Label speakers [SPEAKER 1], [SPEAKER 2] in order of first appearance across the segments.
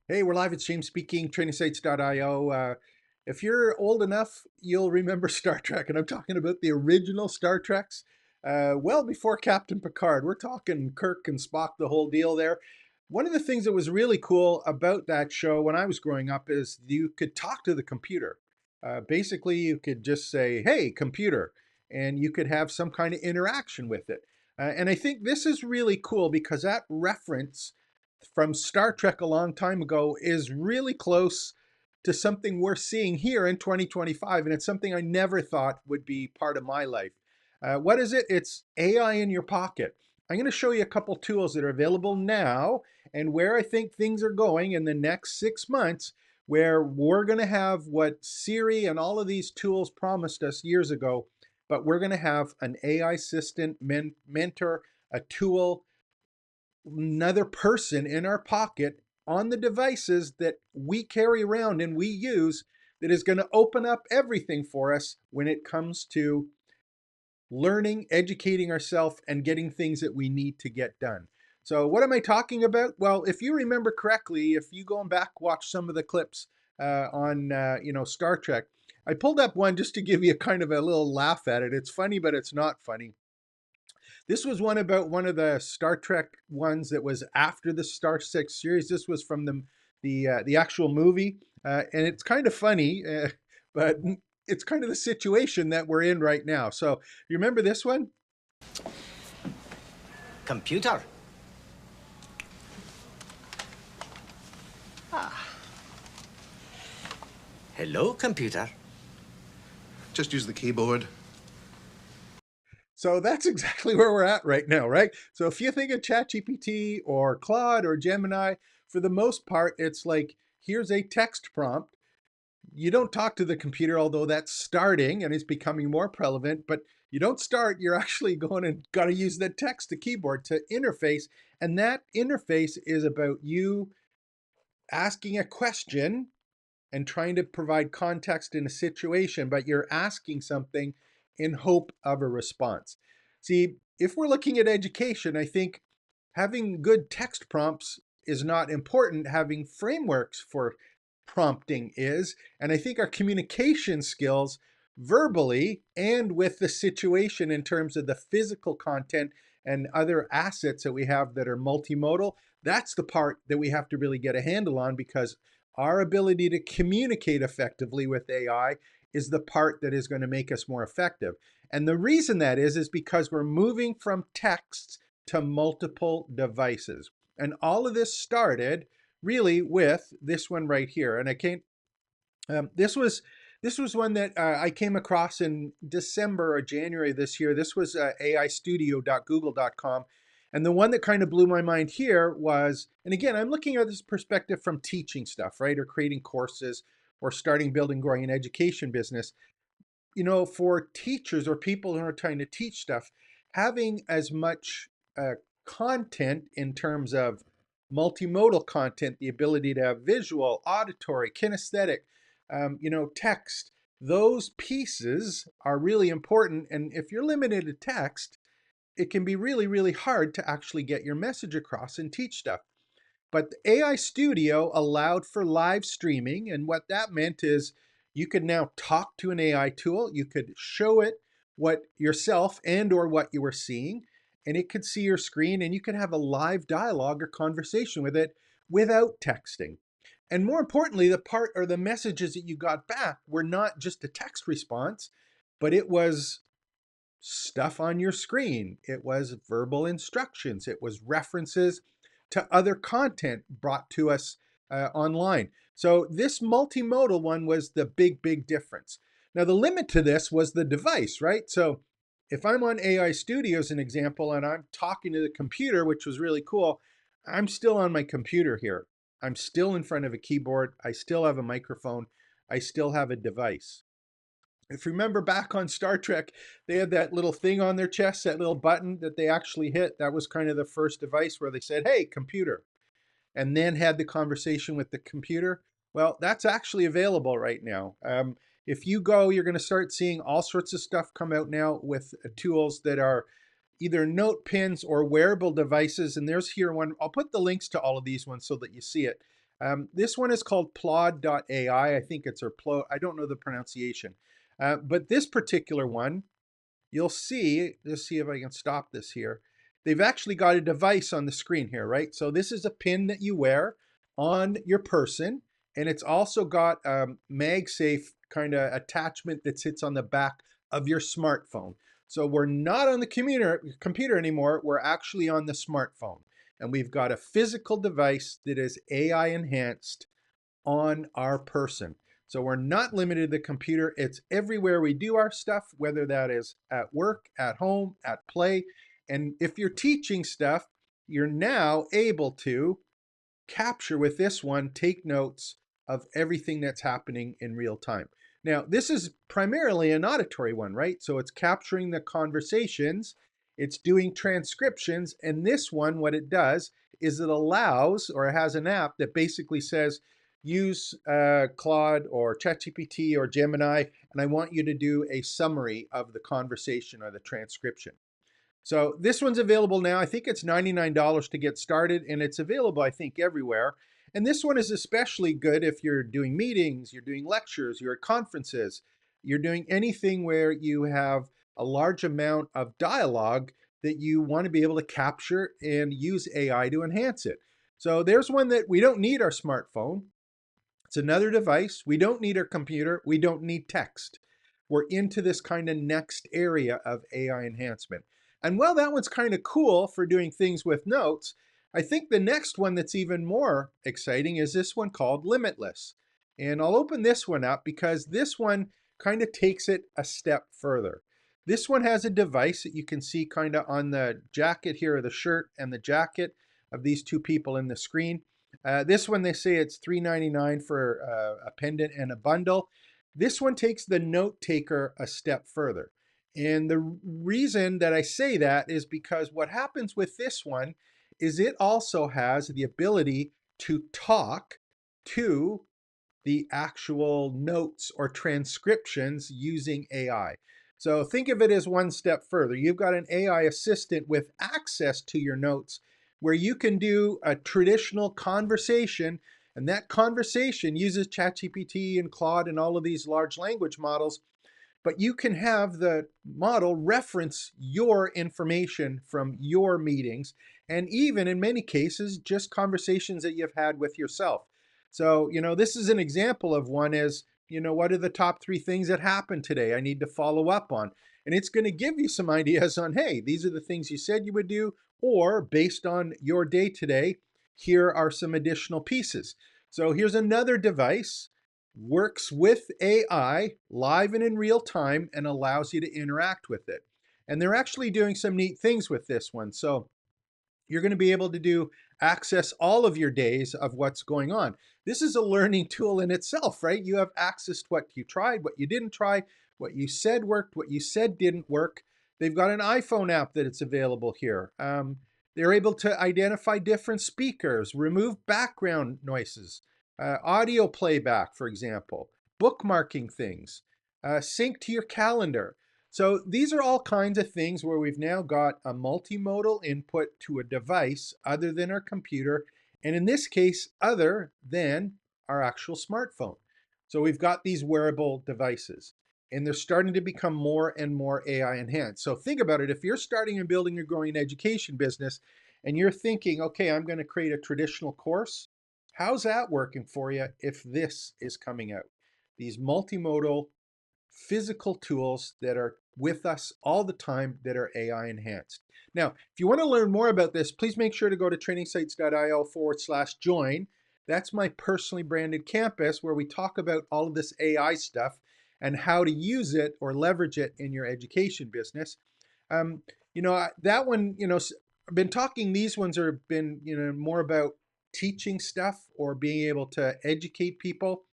[SPEAKER 1] Hey, we're live. It's James speaking, trainingsites.io. If you're old enough, you'll remember Star Trek, and I'm talking about the original Star Treks, well before Captain Picard. We're talking Kirk and Spock, the whole deal there. One of the things that was really cool about that show when I was growing up is you could talk to the computer. Basically, you could just say, "Hey, computer," and you could have some kind of interaction with it. And I think this is really cool because that reference from Star Trek a long time ago is really close to something we're seeing here in 2025. And it's something I never thought would be part of my life. What is it? It's AI in your pocket. I'm going to show you a couple tools that are available now and where I think things are going in the next 6 months, where we're going to have what Siri and all of these tools promised us years ago, but we're going to have an AI assistant, mentor, a tool, another person in our pocket on the devices that we carry around and we use, that is going to open up everything for us when it comes to learning, educating ourselves, and getting things that we need to get done. So what am I talking about? Well, if you remember correctly, if you go back, watch some of the clips on Star Trek, I pulled up one just to give you kind of a little laugh at it. It's funny, but it's not funny. This was one about one of the Star Trek ones that was after the Star Trek series. This was from the actual movie, and it's kind of funny, but it's kind of the situation that we're in right now. So you remember this one?
[SPEAKER 2] Computer. Ah. Hello, computer.
[SPEAKER 3] Just use the keyboard.
[SPEAKER 1] So that's exactly where we're at right now, right? So if you think of ChatGPT or Claude or Gemini, for the most part, it's like, here's a text prompt. You don't talk to the computer, although that's starting and it's becoming more prevalent, but you don't start, you're actually going and got to use the text to keyboard to interface. And that interface is about you asking a question and trying to provide context in a situation, but you're asking something in hope of a response. See, if we're looking at education, I think having good text prompts is not important. Having frameworks for prompting is. And I think our communication skills verbally and with the situation in terms of the physical content and other assets that we have that are multimodal, that's the part that we have to really get a handle on, because our ability to communicate effectively with AI is the part that is going to make us more effective. And the reason that is because we're moving from texts to multiple devices. And all of this started really with this one right here. And I can't, this was one that I came across in December or January this year. This was aistudio.google.com. And the one that kind of blew my mind here was, and again, I'm looking at this perspective from teaching stuff, right? Or creating courses or starting, building, growing an education business. You know, for teachers or people who are trying to teach stuff, having as much content in terms of multimodal content, the ability to have visual, auditory, kinesthetic, text, those pieces are really important. And if you're limited to text, it can be really, really hard to actually get your message across and teach stuff. But the AI Studio allowed for live streaming, and what that meant is you could now talk to an AI tool. You could show it what yourself and or what you were seeing, and it could see your screen, and you could have a live dialogue or conversation with it without texting. And more importantly, the part or the messages that you got back were not just a text response, but it was stuff on your screen. It was verbal instructions. It was references to other content brought to us online. So this multimodal one was the big, big difference. Now the limit to this was the device, right? So if I'm on AI Studio as an example and I'm talking to the computer, which was really cool, I'm still on my computer here. I'm still in front of a keyboard. I still have a microphone. I still have a device. If you remember back on Star Trek, they had that little thing on their chest, that little button that they actually hit. That was kind of the first device where they said, "Hey, computer," and then had the conversation with the computer. Well, that's actually available right now. If you go, you're going to start seeing all sorts of stuff come out now with tools that are either note pins or wearable devices. And there's here one. I'll put the links to all of these ones so that you see it. This one is called Plod.ai. I think it's, or Plod, I don't know the pronunciation. But this particular one, you'll see, let's see if I can stop this here. They've actually got a device on the screen here, right? So this is a pin that you wear on your person, and it's also got a MagSafe kind of attachment that sits on the back of your smartphone. So we're not on the computer anymore, we're actually on the smartphone. And we've got a physical device that is AI enhanced on our person. So we're not limited to the computer. It's everywhere we do our stuff, whether that is at work, at home, at play. And if you're teaching stuff, you're now able to capture with this one, take notes of everything that's happening in real time. Now, this is primarily an auditory one, right? So it's capturing the conversations, it's doing transcriptions, and this one, what it does is it allows, or it has an app that basically says, use Claude or ChatGPT or Gemini, and I want you to do a summary of the conversation or the transcription. So this one's available now. I think it's $99 to get started, and it's available, I think, everywhere. And this one is especially good if you're doing meetings, you're doing lectures, you're at conferences, you're doing anything where you have a large amount of dialogue that you want to be able to capture and use AI to enhance it. So there's one that we don't need our smartphone. It's another device. We don't need our computer. We don't need text. We're into this kind of next area of AI enhancement. And while that one's kind of cool for doing things with notes, I think the next one that's even more exciting is this one called Limitless. And I'll open this one up because this one kind of takes it a step further. This one has a device that you can see kind of on the jacket here, or the shirt and the jacket of these two people in the screen. This one, they say it's $3.99 for a pendant and a bundle. This one takes the note taker a step further. And the reason that I say that is because what happens with this one is it also has the ability to talk to the actual notes or transcriptions using AI. So think of it as one step further. You've got an AI assistant with access to your notes where you can do a traditional conversation, and that conversation uses ChatGPT and Claude and all of these large language models, but you can have the model reference your information from your meetings, and even in many cases, just conversations that you've had with yourself. So, this is an example of one is, what are the top 3 things that happened today I need to follow up on? And it's going to give you some ideas on, hey, these are the things you said you would do, or based on your day today, here are some additional pieces. So here's another device, works with AI live and in real time and allows you to interact with it. And they're actually doing some neat things with this one. So you're going to be able to do access all of your days of what's going on. This is a learning tool in itself, right? You have access to what you tried, what you didn't try, what you said worked, what you said didn't work. They've got an iPhone app that it's available here. They're able to identify different speakers, remove background noises, audio playback, for example, bookmarking things, sync to your calendar. So these are all kinds of things where we've now got a multimodal input to a device other than our computer, and in this case, other than our actual smartphone. So we've got these wearable devices, and they're starting to become more and more AI enhanced. So think about it. If you're starting and building a growing education business, and you're thinking, okay, I'm going to create a traditional course, how's that working for you if this is coming out? These multimodal physical tools that are with us all the time that are AI enhanced. Now, if you want to learn more about this, please make sure to go to trainingsites.io/join. That's my personally branded campus where we talk about all of this AI stuff and how to use it or leverage it in your education business. That one, I've been talking, these ones have been, more about teaching stuff or being able to educate people.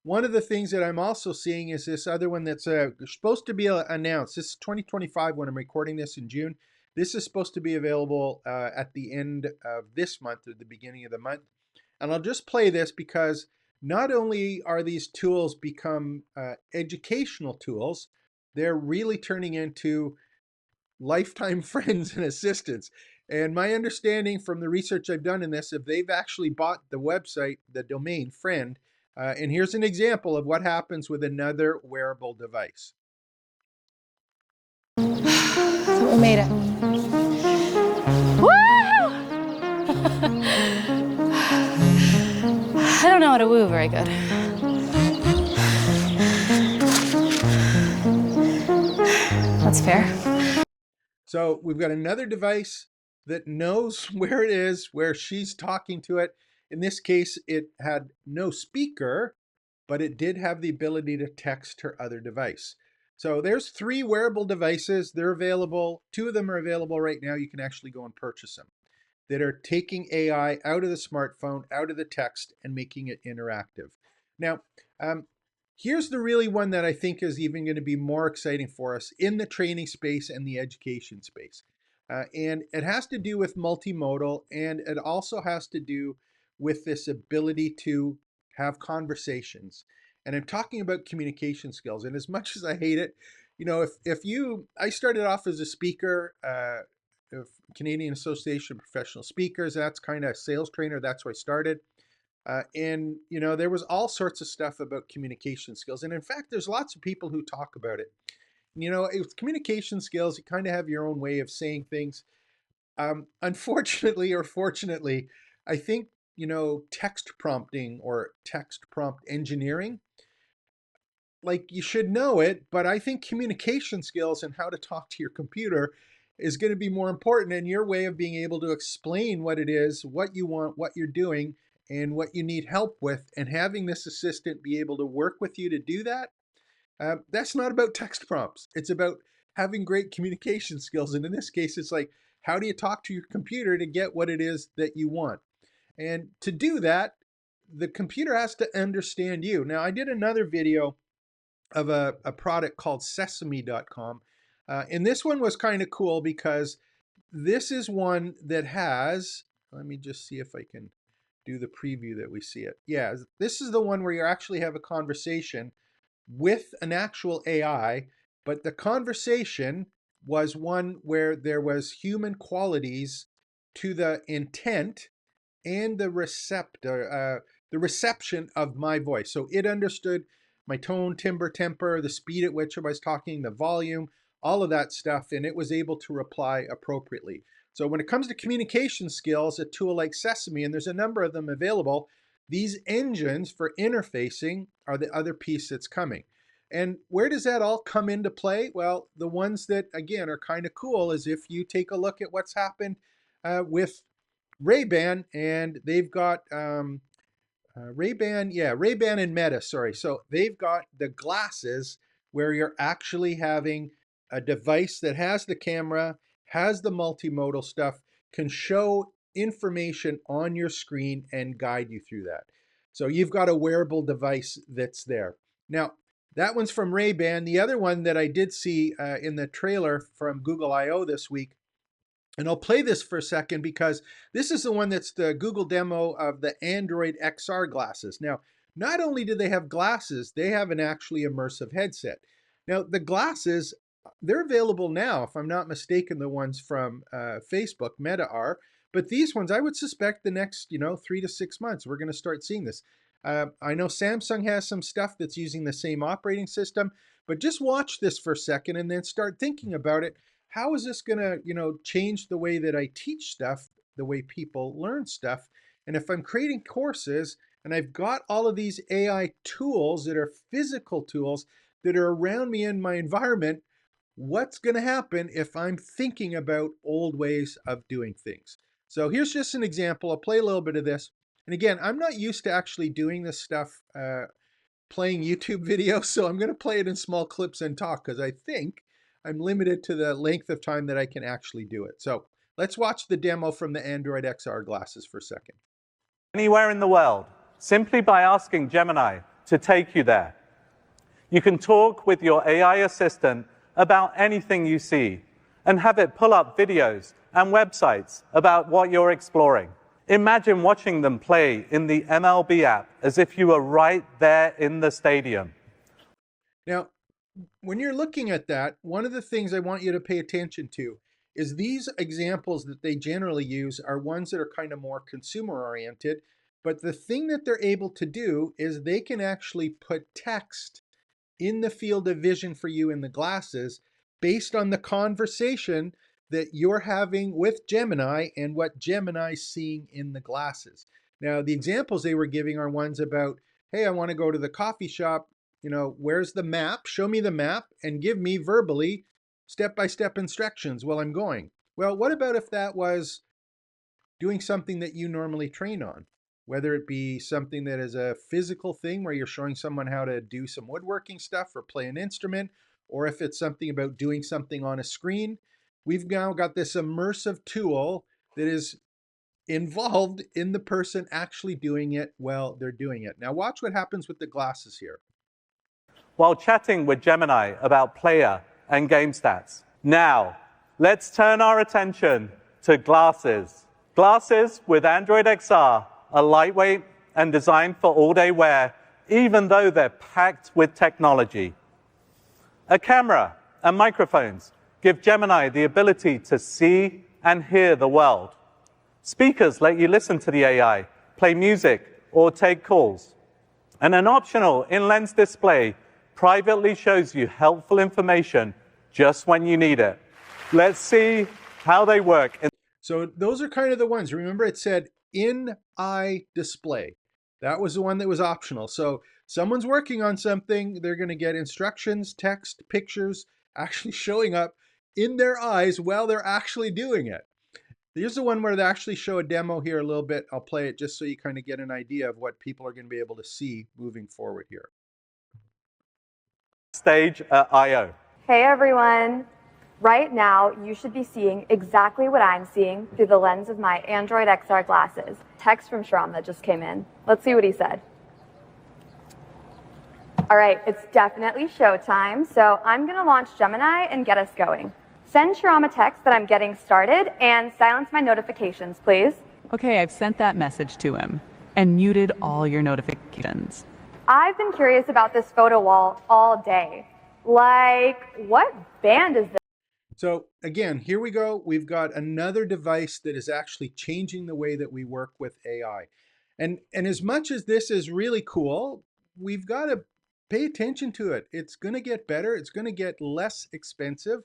[SPEAKER 1] One of the things that I'm also seeing is this other one that's supposed to be announced. This is 2025 when I'm recording this in June. This is supposed to be available at the end of this month or the beginning of the month. And I'll just play this because not only are these tools become educational tools, they're really turning into lifetime friends and assistants. And my understanding from the research I've done in this, if they've actually bought the website, the domain friend, and here's an example of what happens with another wearable device.
[SPEAKER 4] So we made it. Woo! I don't know how to woo very good. That's fair.
[SPEAKER 1] So we've got another device that knows where it is, where she's talking to it. In this case, it had no speaker, but it did have the ability to text her other device. So there's 3 wearable devices. They're available. 2 of them are available right now. You can actually go and purchase them, that are taking AI out of the smartphone, out of the text, and making it interactive. Now, here's the really one that I think is even going to be more exciting for us in the training space and the education space. And it has to do with multimodal, and it also has to do with this ability to have conversations. And I'm talking about communication skills. And as much as I hate it, I started off as a speaker, of Canadian Association of Professional Speakers. That's kind of a sales trainer. That's where I started. And there was all sorts of stuff about communication skills. And in fact, there's lots of people who talk about it. With communication skills, you kind of have your own way of saying things. Unfortunately or fortunately, I think, text prompting or text prompt engineering, like, you should know it, but I think communication skills and how to talk to your computer is going to be more important, and your way of being able to explain what it is, what you want, what you're doing, and what you need help with, and having this assistant be able to work with you to do that. That's not about text prompts. It's about having great communication skills. And in this case, it's like, how do you talk to your computer to get what it is that you want? And to do that, the computer has to understand you. Now, I did another video of a product called sesame.com. And this one was kind of cool because this is one that has, let me just see if I can do the preview that we see it. Yeah, this is the one where you actually have a conversation with an actual AI, but the conversation was one where there was human qualities to the intent and the reception of my voice. So it understood my tone, timbre, temper, the speed at which I was talking, the volume, all of that stuff, and it was able to reply appropriately. So when it comes to communication skills, a tool like Sesame, and there's a number of them available, these engines for interfacing are the other piece that's coming. And where does that all come into play? Well, the ones that, again, are kind of cool is if you take a look at what's happened with Ray-Ban, and they've got Ray-Ban and Meta, sorry. So they've got the glasses where you're actually having a device that has the camera, has the multimodal stuff, can show information on your screen and guide you through that. So you've got a wearable device that's there. Now, that one's from Ray-Ban. The other one that I did see in the trailer from Google I/O this week, and I'll play this for a second because this is the one that's the Google demo of the Android XR glasses. Now, not only do they have glasses, they have an actually immersive headset. Now, the glasses, they're available now, if I'm not mistaken, the ones from Facebook, Meta are. But these ones, I would suspect the next, 3 to 6 months, we're going to start seeing this. I know Samsung has some stuff that's using the same operating system, but just watch this for a second and then start thinking about it. How is this going to, change the way that I teach stuff, the way people learn stuff? And if I'm creating courses and I've got all of these AI tools that are physical tools that are around me in my environment, what's going to happen if I'm thinking about old ways of doing things? So here's just an example. I'll play a little bit of this. And again, I'm not used to actually doing this stuff, playing YouTube videos, so I'm going to play it in small clips and talk because I think I'm limited to the length of time that I can actually do it. So let's watch the demo from the Android XR glasses for a second.
[SPEAKER 5] Anywhere in the world, simply by asking Gemini to take you there. You can talk with your AI assistant about anything you see and have it pull up videos and websites about what you're exploring. Imagine watching them play in the MLB app as if you were right there in the stadium.
[SPEAKER 1] Now, when you're looking at that, one of the things I want you to pay attention to is these examples that they generally use are ones that are kind of more consumer oriented. But the thing that they're able to do is they can actually put text in the field of vision for you in the glasses based on the conversation that you're having with Gemini and what Gemini's seeing in the glasses. Now, the examples they were giving are ones about, hey, I want to go to the coffee shop. Where's the map? Show me the map and give me verbally step-by-step instructions while I'm going. Well, what about if that was doing something that you normally train on? Whether it be something that is a physical thing where you're showing someone how to do some woodworking stuff or play an instrument, or if it's something about doing something on a screen, we've now got this immersive tool that is involved in the person actually doing it while they're doing it. Now watch what happens with the glasses here.
[SPEAKER 5] While chatting with Gemini about player and game stats. Now, let's turn our attention to glasses. Glasses with Android XR are lightweight and designed for all-day wear, even though they're packed with technology. A camera and microphones give Gemini the ability to see and hear the world. Speakers let you listen to the AI, play music, or take calls. And an optional in-lens display privately shows you helpful information just when you need it. Let's see how they work.
[SPEAKER 1] So those are kind of the ones. Remember, it said in-eye display. That was the one that was optional. So someone's working on something, they're going to get instructions, text, pictures actually showing up in their eyes while they're actually doing it. Here's the one where they actually show a demo here a little bit. I'll play it just so you kind of get an idea of what people are going to be able to see moving forward here.
[SPEAKER 5] Stage at I/O.
[SPEAKER 6] Hey everyone! Right now, you should be seeing exactly what I'm seeing through the lens of my Android XR glasses. Text from Shram that just came in. Let's see what he said. All right, it's definitely showtime, so I'm going to launch Gemini and get us going. Send Shram a text that I'm getting started and silence my notifications, please.
[SPEAKER 7] Okay, I've sent that message to him and muted all your notifications.
[SPEAKER 6] I've been curious about this photo wall all day. Like, what band is this?
[SPEAKER 1] So again, here we go. We've got another device that is actually changing the way that we work with AI. And as much as this is really cool, we've got to pay attention to it. It's going to get better. It's going to get less expensive.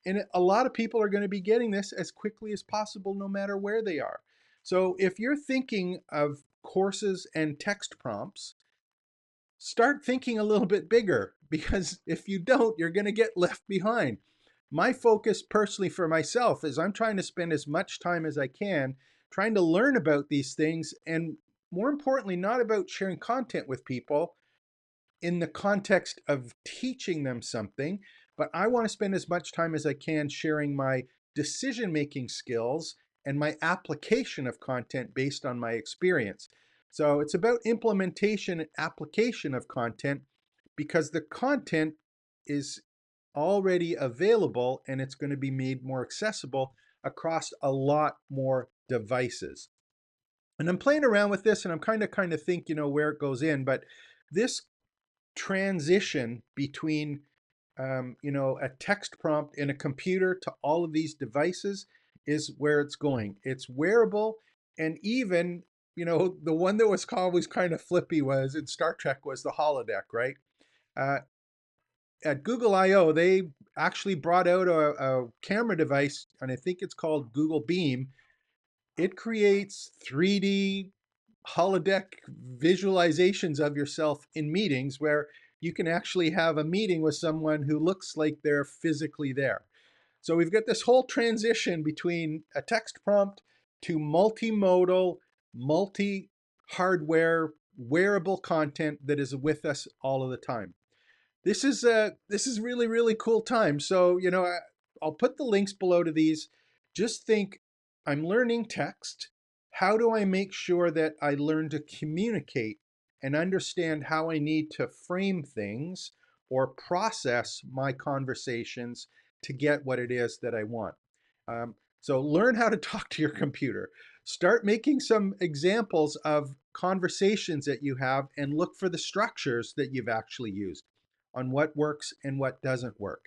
[SPEAKER 1] And a lot of people are going to be getting this as quickly as possible, no matter where they are. So if you're thinking of courses and text prompts, start thinking a little bit bigger, because if you don't, you're going to get left behind. My focus personally for myself is I'm trying to spend as much time as I can trying to learn about these things, and more importantly, not about sharing content with people in the context of teaching them something, but I want to spend as much time as I can sharing my decision-making skills and my application of content based on my experience. So it's about implementation and application of content, because the content is already available and it's going to be made more accessible across a lot more devices. And I'm playing around with this and I'm kind of think, where it goes in, but this transition between a text prompt in a computer to all of these devices is where it's going. It's wearable, and even the one that was always kind of flippy was in Star Trek was the holodeck, right? At Google I/O, they actually brought out a camera device, and I think it's called Google Beam. It creates 3D holodeck visualizations of yourself in meetings, where you can actually have a meeting with someone who looks like they're physically there. So we've got this whole transition between a text prompt to multimodal, multi-hardware, wearable content that is with us all of the time. This is really, really cool time. So, I'll put the links below to these. Just think, I'm learning text. How do I make sure that I learn to communicate and understand how I need to frame things or process my conversations to get what it is that I want? So learn how to talk to your computer. Start making some examples of conversations that you have and look for the structures that you've actually used on what works and what doesn't work.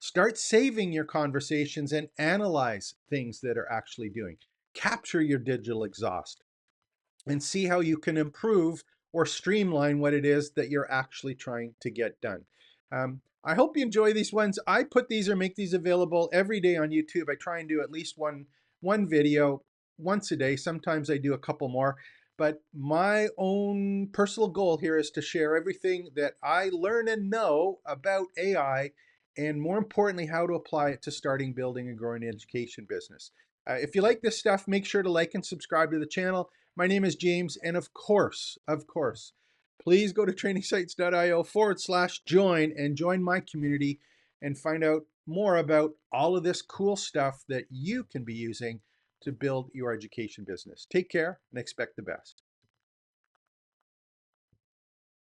[SPEAKER 1] Start saving your conversations and analyze things that are actually doing. Capture your digital exhaust and see how you can improve or streamline what it is that you're actually trying to get done. I hope you enjoy these ones. I put these or make these available every day on YouTube. I try and do at least one video once a day. Sometimes I do a couple more. But my own personal goal here is to share everything that I learn and know about AI, and more importantly, how to apply it to starting, building, and growing an education business. If you like this stuff, make sure to like and subscribe to the channel. My name is James, and of course, please go to trainingsites.io/join and join my community and find out more about all of this cool stuff that you can be using to build your education business. Take care and expect the best.